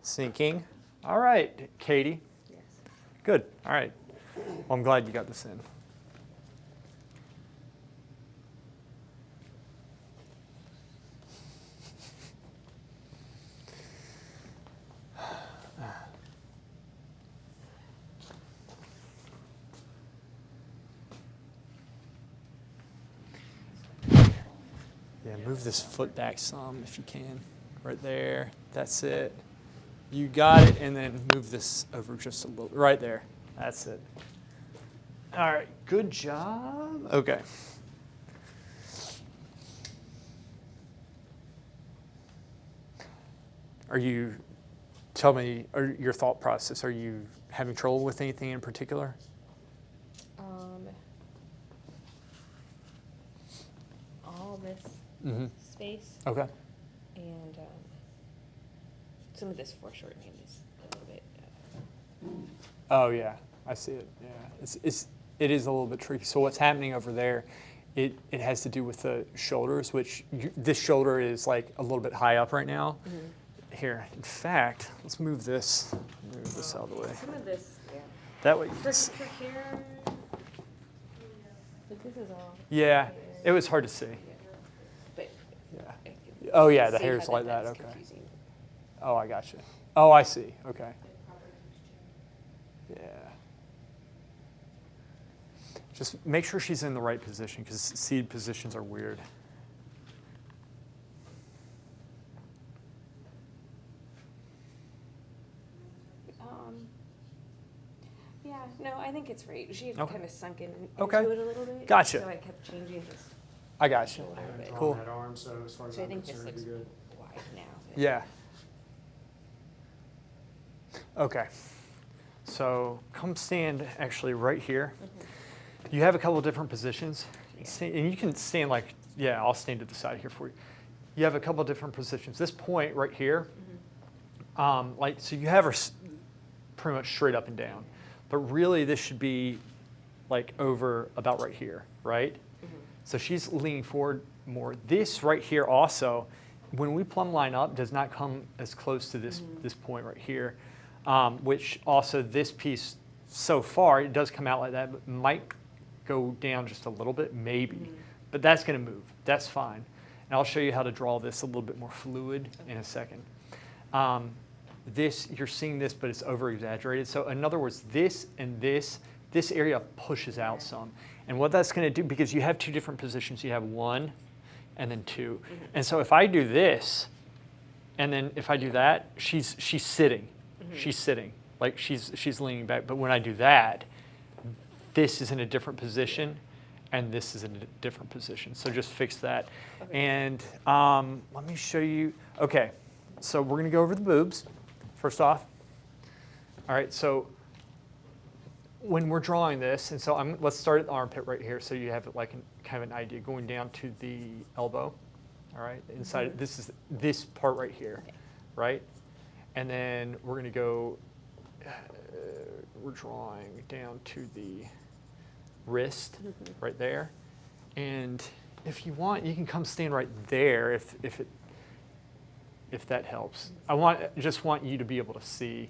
Sinking. All right, Katie. Yes. Good. All right. Well, I'm glad you got this in. Yeah, move this foot back some if you can. Right there. That's it. You got it, and then move this over just a little. Right there. That's it. All right. Good job. Okay. Tell me your thought process. Are you having trouble with anything in particular? All this space. Okay. And some of this foreshortening is a little bit. Oh yeah, I see it. Yeah, it is a little bit tricky. So what's happening over there? It has to do with the shoulders, which this shoulder is like a little bit high up right now. Mm-hmm. Here, in fact, let's move this out of the way. Some of this, yeah. That way. For here, but this is all. Yeah, it was hard to see. Yeah. But. Yeah. Oh yeah, the see hair's how like that. that's Okay. confusing. Oh, I got you. Oh, I see. Okay. Yeah. Just make sure she's in the right position because seed positions are weird. Yeah, no, I think it's right. She had Okay. kind of sunk in Okay. into it a little bit. Gotcha. So I kept changing this I got you. shoulder a bit. Cool. That arm, so as far as So I I'm think this concerned, looks it'd be good. wide now. Yeah. Okay. So come stand actually right here. Mm-hmm. You have a couple of different positions. Yeah. And you can stand like, yeah, I'll stand to the side here for you. You have a couple of different positions. This point right here, so you have her pretty much straight up and down. But really this should be like over about right here, right? Mm-hmm. So she's leaning forward more. This right here also, when we plumb line up, does not come as close to this, this point right here, which also this piece so far, it does come out like that, but might go down just a little bit, maybe. But that's going to move. That's fine. And I'll show you how to draw this a little bit more fluid in a second. You're seeing this, but it's over-exaggerated. So in other words, this and this area pushes out some. And what that's going to do, because you have two different positions, you have one and then two. And so if I do this, and then if I do that, she's sitting. She's sitting. Like she's leaning back. But when I do that, this is in a different position, and this is in a different position. So just fix that. Okay. And let me show you. Okay, so we're going to go over the boobs first off. All right, so when we're drawing this, and so let's start at the armpit right here, so you have like kind of an idea going down to the elbow. All right, inside this is this part right here, right? And then we're going to go. We're drawing down to the wrist right there, and if you want, you can come stand right there if that helps. Just want you to be able to see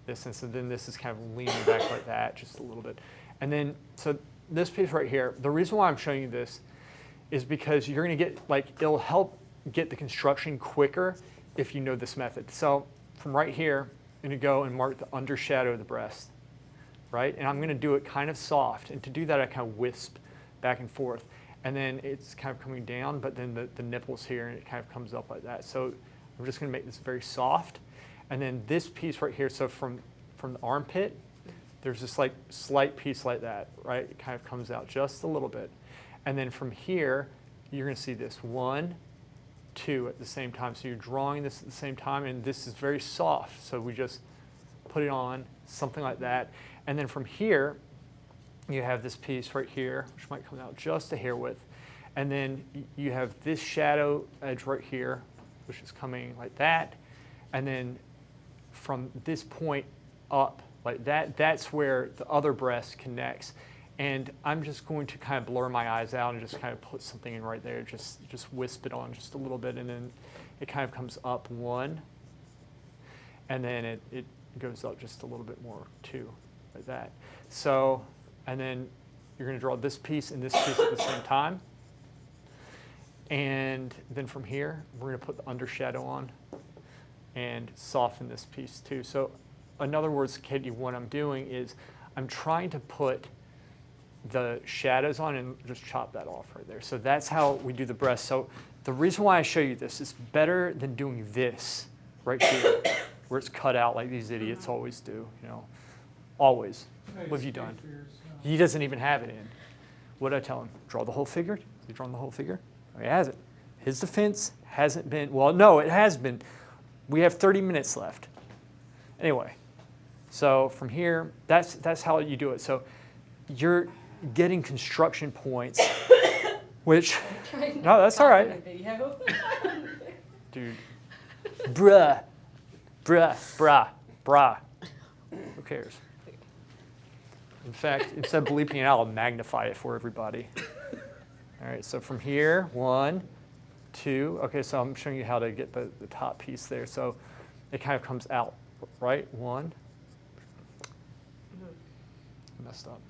this, and so then this is kind of leaning back like that just a little bit, and then so this piece right here. The reason why I'm showing you this is because you're going to get it'll help get the construction quicker if you know this method. So from right here, I'm going to go and mark the undershadow of the breast. Right? And I'm going to do it kind of soft. And to do that, I kind of wisp back and forth. And then it's kind of coming down, but then the nipple's here, and it kind of comes up like that. So I'm just going to make this very soft. And then this piece right here, so from the armpit, there's this like slight piece like that, right? It kind of comes out just a little bit. And then from here, you're going to see this 1, 2 at the same time. So you're drawing this at the same time, and this is very soft. So we just put it on, something like that. And then from here, you have this piece right here, which might come out just a hair width. And then you have this shadow edge right here, which is coming like that. And then from this point up like that, that's where the other breast connects. And I'm just going to kind of blur my eyes out and just kind of put something in right there, just wisp it on just a little bit. And then it kind of comes up 1. and then it goes up just a little bit more too, like that. So, and then you're going to draw this piece and this piece at the same time. And then from here, we're going to put the undershadow on and soften this piece too. So in other words, Katie, what I'm doing is I'm trying to put the shadows on and just chop that off right there. So that's how we do the breast. So the reason why I show you this is better than doing this right here, where it's cut out like these idiots always do, you know, always. What have you done? He doesn't even have it in. What did I tell him? Draw the whole figure? Has he drawn the whole figure? No, he hasn't. His defense hasn't been, well, no, it has been. We have 30 minutes left. Anyway, so from here, that's how you do it. So you're getting construction points, which, no, that's all right. Dude, bruh. Who cares? In fact, instead of bleeping it out, I'll magnify it for everybody. All right, so from here, 1, 2. Okay, so I'm showing you how to get the top piece there. So it kind of comes out, right? 1. Messed up.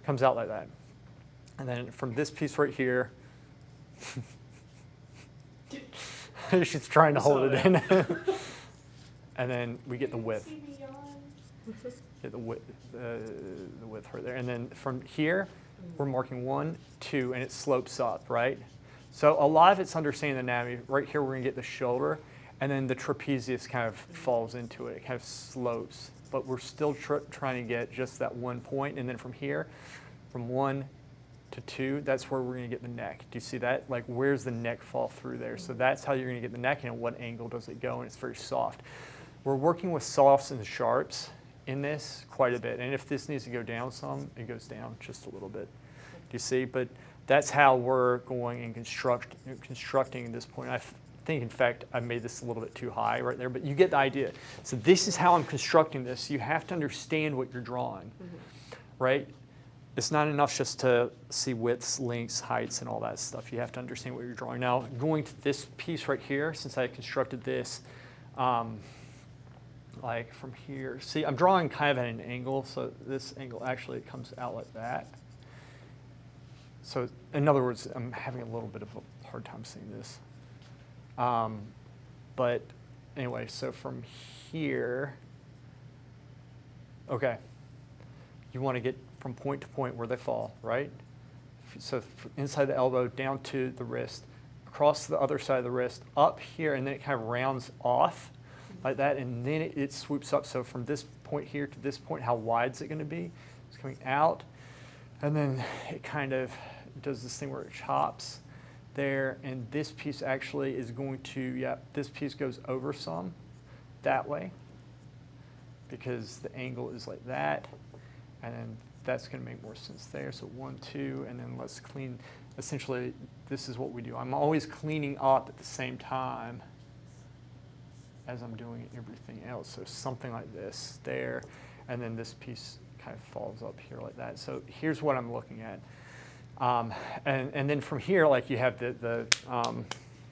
Comes out like that. And then from this piece right here, she's trying to hold it in. And then we get the width. Get the width right there. And then from here, we're marking 1, 2, and it slopes up, right? So a lot of it's understanding the anatomy. Right here, we're going to get the shoulder, and then the trapezius kind of falls into it. It kind of slopes. But we're still trying to get just that 1 point. And then from here, from 1 to 2, that's where we're going to get the neck. Do you see that? Like, where's the neck fall through there? So that's how you're going to get the neck, and at what angle does it go, and it's very soft. We're working with softs and sharps in this quite a bit. And if this needs to go down some, it goes down just a little bit. Do you see? But that's how we're going and constructing at this point. I think, in fact, I made this a little bit too high right there, but you get the idea. So this is how I'm constructing this. You have to understand what you're drawing, right? It's not enough just to see widths, lengths, heights, and all that stuff. You have to understand what you're drawing. Now, going to this piece right here, since I constructed this, like from here. See, I'm drawing kind of at an angle, so this angle actually comes out like that. So in other words, I'm having a little bit of a hard time seeing this. But anyway, so from here, okay, you want to get from point to point where they fall, right? So inside the elbow, down to the wrist, across the other side of the wrist, up here, and then it kind of rounds off like that, and then it swoops up. So from this point here to this point, how wide is it going to be? It's coming out, and then it kind of does this thing where it chops there, and this piece actually is going to, this piece goes over some that way because the angle is like that, and then that's going to make more sense there. So 1, 2, and then let's clean. Essentially, this is what we do. I'm always cleaning up at the same time as I'm doing everything else. So something like this there, and then this piece kind of falls up here like that. So here's what I'm looking at. And then from here, like you have the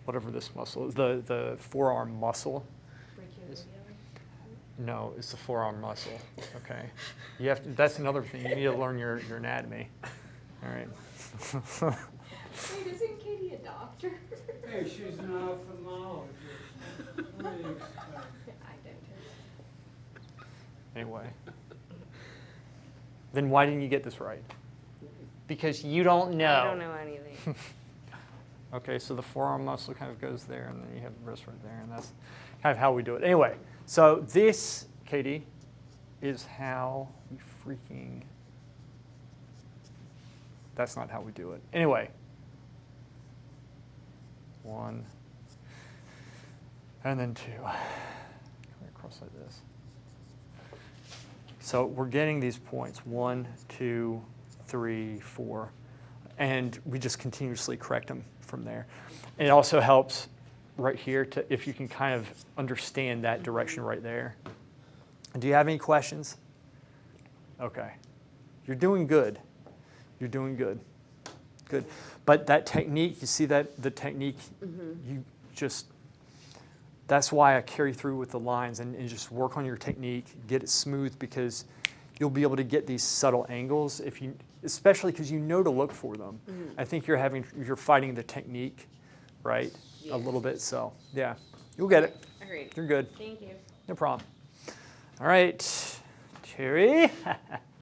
whatever this muscle is, the forearm muscle. No, it's the forearm muscle. Okay, you have to. That's another thing. You need to learn your anatomy. All right. Wait, isn't Katie a doctor? Hey, she's an ophthalmologist. What do you expect? I don't. Anyway, then why didn't you get this right? Because you don't know. I don't know anything. Okay, so the forearm muscle kind of goes there, and then you have the wrist right there, and that's kind of how we do it. Anyway, so this, Katie, is how we freaking... That's not how we do it. Anyway, 1, and then 2. Come across like this. So we're getting these points, 1, 2, 3, 4, and we just continuously correct them from there. And it also helps right here to, if you can kind of understand that direction right there. Do you have any questions? Okay. You're doing good. You're doing good. Good. But that technique, you see that the technique, you just That's why I carry through with the lines and just work on your technique, get it smooth, because you'll be able to get these subtle angles if you, especially because you know to look for them. I think you're fighting the technique, right? Yeah. A little bit. So yeah, you'll get it. Agreed. You're good. Thank you. No problem. All right, Terry.